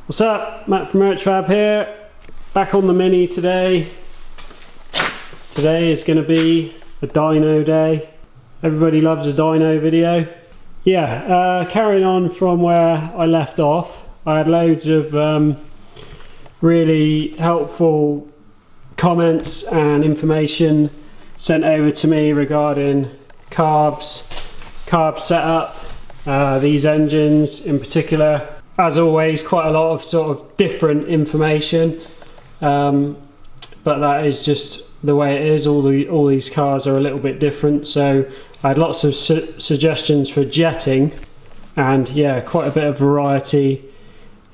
What's up? Matt from Merchfab here, back on the Mini today. Today is going to be a dyno day. Everybody loves a dyno video. Yeah, carrying on from where I left off, I had loads of really helpful comments and information sent over to me regarding carb setup, these engines in particular. As always, quite a lot of sort of different information, but that is just the way it is. All these cars are a little bit different, so I had lots of suggestions for jetting, and yeah, quite a bit of variety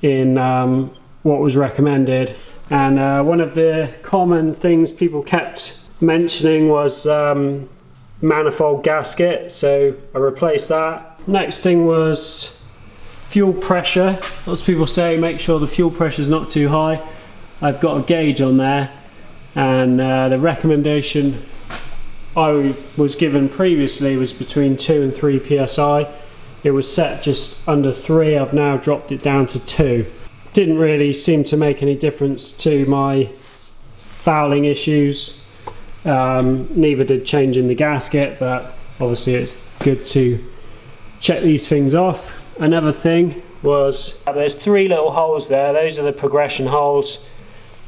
in what was recommended. And one of the common things people kept mentioning was manifold gasket, so I replaced that. Next thing was fuel pressure. Lots of people say make sure the fuel pressure is not too high. I've got a gauge on there, and the recommendation I was given previously was between 2 and 3 psi. It was set just under 3. I've now dropped it down to 2. Didn't really seem to make any difference to my fouling issues. Neither did changing the gasket, but obviously it's good to check these things off. Another thing was there's 3 little holes there. Those are the progression holes.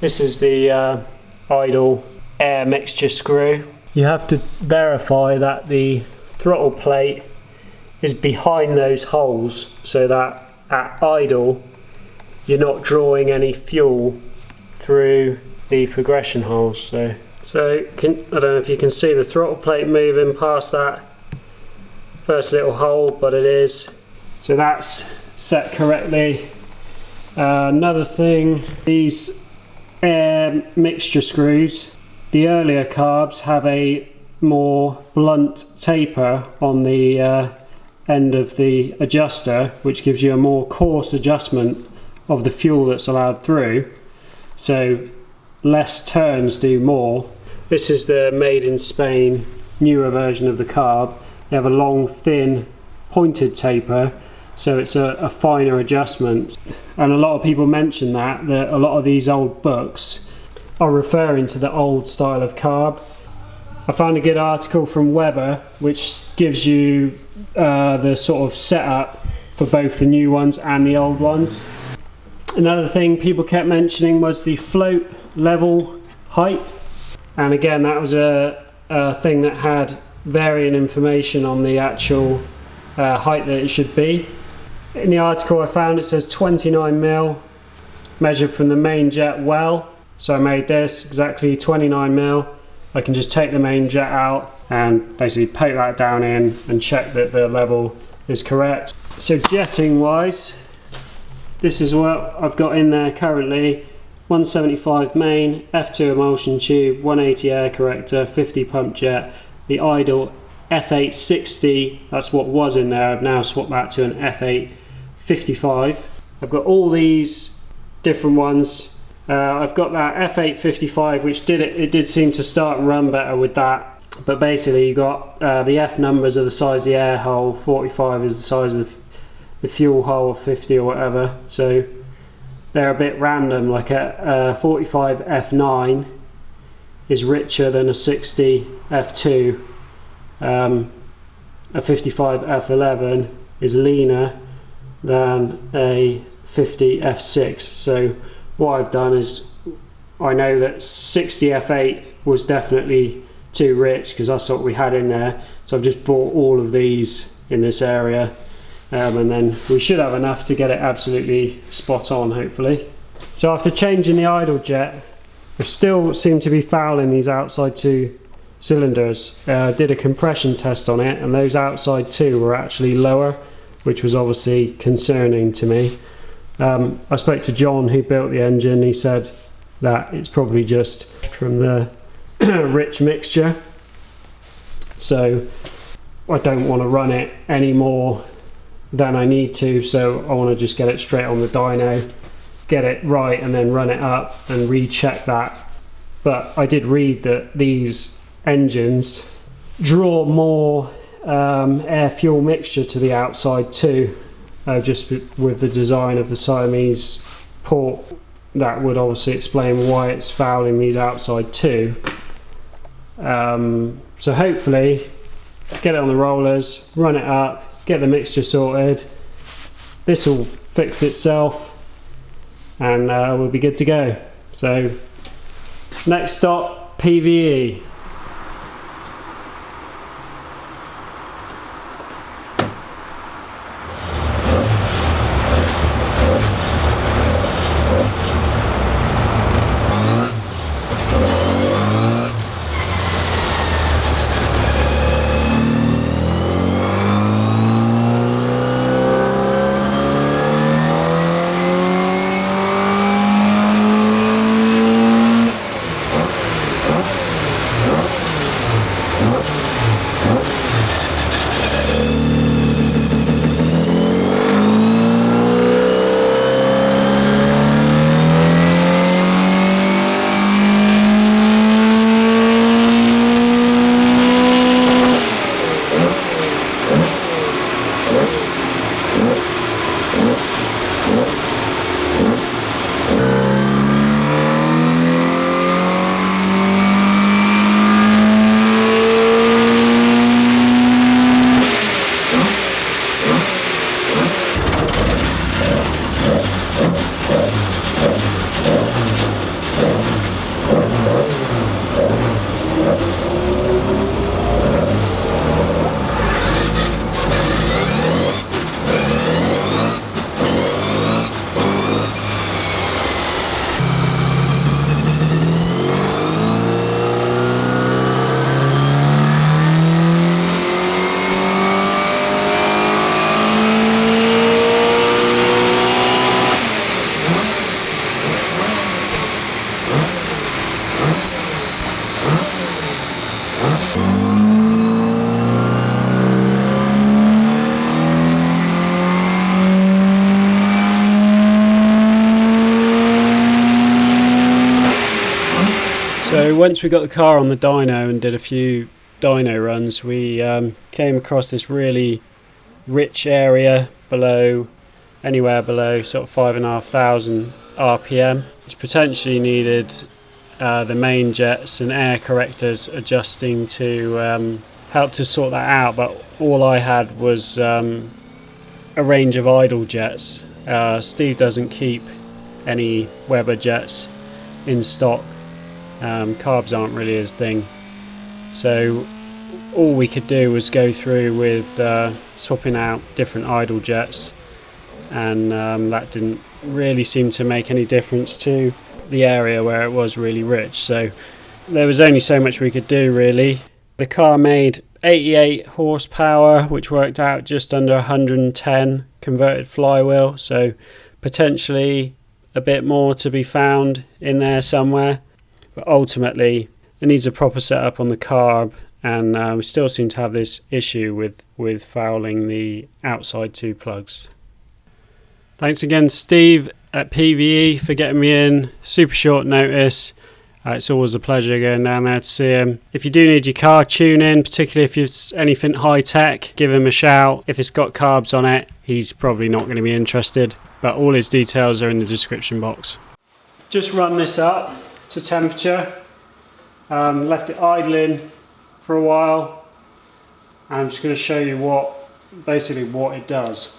This is the idle air mixture screw. You have to verify that the throttle plate is behind those holes, so that at idle you're not drawing any fuel through the progression holes. So I don't know if you can see the throttle plate moving past that first little hole, but it is. So that's set correctly. Another thing, these air mixture screws, the earlier carbs have a more blunt taper on the end of the adjuster, which gives you a more coarse adjustment of the fuel that's allowed through, so less turns do more. This is the made in Spain newer version of the carb. They have a long thin pointed taper, so it's a finer adjustment. And a lot of people mention that a lot of these old books are referring to the old style of carb. I found a good article from Weber which gives you the sort of setup for both the new ones and the old ones. Another thing people kept mentioning was the float level height, and again that was a thing that had varying information on the actual height that it should be. In the article I found it says 29mm measured from the main jet well, so I made this exactly 29mm. I can just take the main jet out and basically poke that down in and check that the level is correct. So jetting wise, this is what I've got in there currently. 175 main, F2 emulsion tube, 180 air corrector, 50 pump jet, the idle F860, that's what was in there. I've now swapped that to an F855. I've got all these different ones. I've got that F855, which did seem to start and run better with that. But basically you got the F numbers are the size of the air hole, 45 is the size of the fuel hole, 50 or whatever. So they're a bit random. Like a 45 F9 is richer than a 60 F2. A 55 F11 is leaner than a 50 F6. So what I've done is, I know that 60 F8 was definitely too rich because that's what we had in there, so I've just bought all of these in this area, and then we should have enough to get it absolutely spot on, hopefully. So after changing the idle jet, I still seem to be fouling these outside 2 cylinders. Did a compression test on it, and those outside 2 were actually lower, which was obviously concerning to me. I spoke to John who built the engine. He said that it's probably just from the rich mixture, so I don't want to run it any more than I need to, so I want to just get it straight on the dyno, get it right, and then run it up and recheck that. But I did read that these engines draw more air fuel mixture to the outside too, just with the design of the Siamese port, that would obviously explain why it's fouling these outside too. So hopefully get it on the rollers, run it up, get the mixture sorted. This will fix itself and we'll be good to go. So next stop, PVE. So once we got the car on the dyno and did a few dyno runs, we came across this really rich area below, anywhere below sort of 5,500 RPM, which potentially needed the main jets and air correctors adjusting to help to sort that out. But all I had was a range of idle jets. Steve doesn't keep any Weber jets in stock. Carbs aren't really his thing, so all we could do was go through with swapping out different idle jets, and that didn't really seem to make any difference to the area where it was really rich. So there was only so much we could do really. The car made 88 horsepower, which worked out just under 110 converted flywheel, so potentially a bit more to be found in there somewhere. But ultimately it needs a proper setup on the carb, and we still seem to have this issue with fouling the outside two plugs. Thanks again Steve at PVE for getting me in super short notice. It's always a pleasure going down there to see him. If you do need your car tune in, particularly if it's anything high tech, give him a shout. If it's got carbs on it, he's probably not going to be interested, but all his details are in the description box. Just run this up to temperature, left it idling for a while, and I'm just going to show you basically what it does.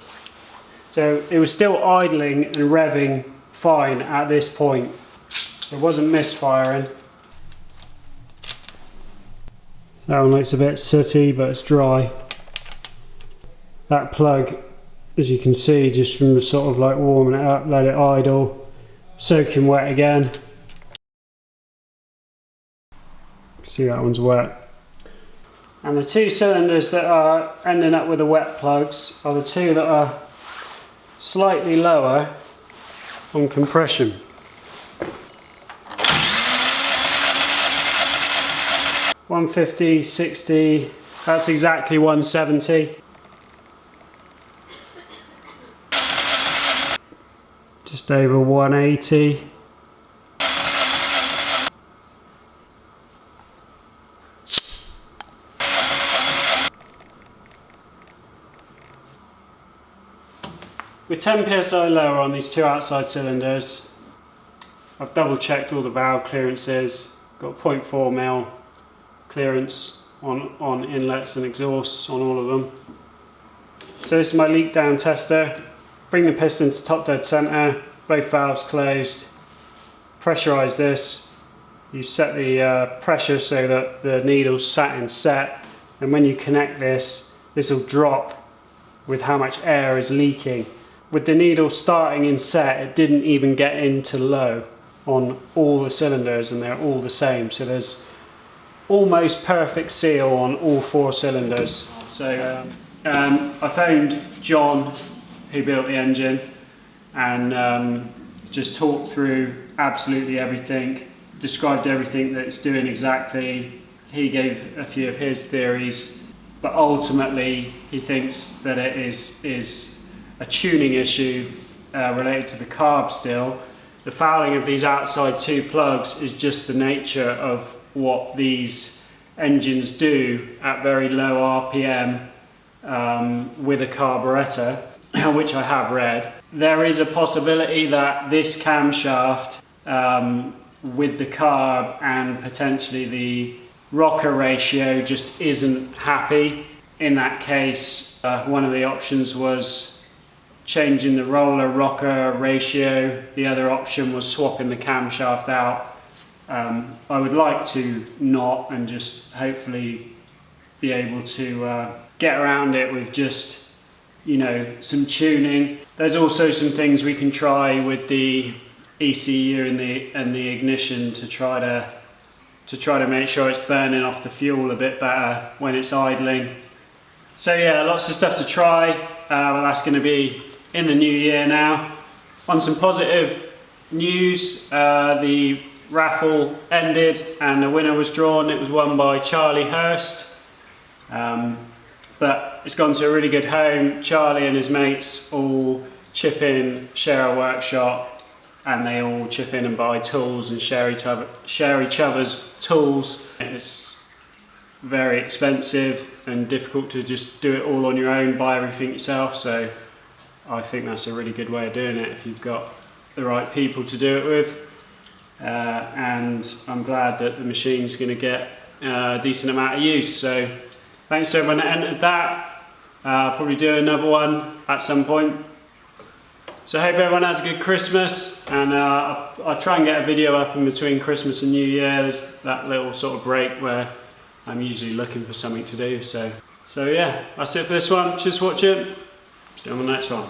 So it was still idling and revving fine at this point. It wasn't misfiring. That one looks a bit sooty, but it's dry. That plug, as you can see, just from sort of like warming it up, let it idle, soaking wet again. See, that one's wet. And the two cylinders that are ending up with the wet plugs are the two that are slightly lower on compression. $150, $60, that's exactly $170. Just over $180. We're 10 psi lower on these two outside cylinders. I've double checked all the valve clearances, got 0.4 mil clearance on inlets and exhausts on all of them. So this is my leak down tester. Bring the piston to top dead center, both valves closed, pressurize this. You set the pressure so that the needle's sat in set, and when you connect this, this will drop with how much air is leaking. With the needle starting in set, it didn't even get into low on all the cylinders, and they're all the same. So there's almost perfect seal on all 4 cylinders. So I phoned John, who built the engine, and just talked through absolutely everything, described everything that it's doing exactly. He gave a few of his theories, but ultimately he thinks that it is a tuning issue related to the carb still. The fouling of these outside 2 plugs is just the nature of what these engines do at very low RPM with a carburetor, which I have read. There is a possibility that this camshaft with the carb and potentially the rocker ratio just isn't happy. In that case, one of the options was changing the roller rocker ratio. The other option was swapping the camshaft out. I would like to not, and just hopefully be able to get around it with just, you know, some tuning. There's also some things we can try with the ECU and the ignition to try to make sure it's burning off the fuel a bit better when it's idling. So yeah, lots of stuff to try. Well, that's going to be in the new year now. On some positive news, the raffle ended and the winner was drawn. It was won by Charlie Hurst, but it's gone to a really good home. Charlie and his mates all chip in, share a workshop, and they all chip in and buy tools and share each other's tools. It's very expensive and difficult to just do it all on your own, buy everything yourself, so I think that's a really good way of doing it if you've got the right people to do it with. And I'm glad that the machine's going to get a decent amount of use. So thanks to everyone that entered that. I'll probably do another one at some point. So I hope everyone has a good Christmas, and I'll try and get a video up in between Christmas and New Year. There's that little sort of break where I'm usually looking for something to do. So yeah, that's it for this one. Just watch it. See you on the next one.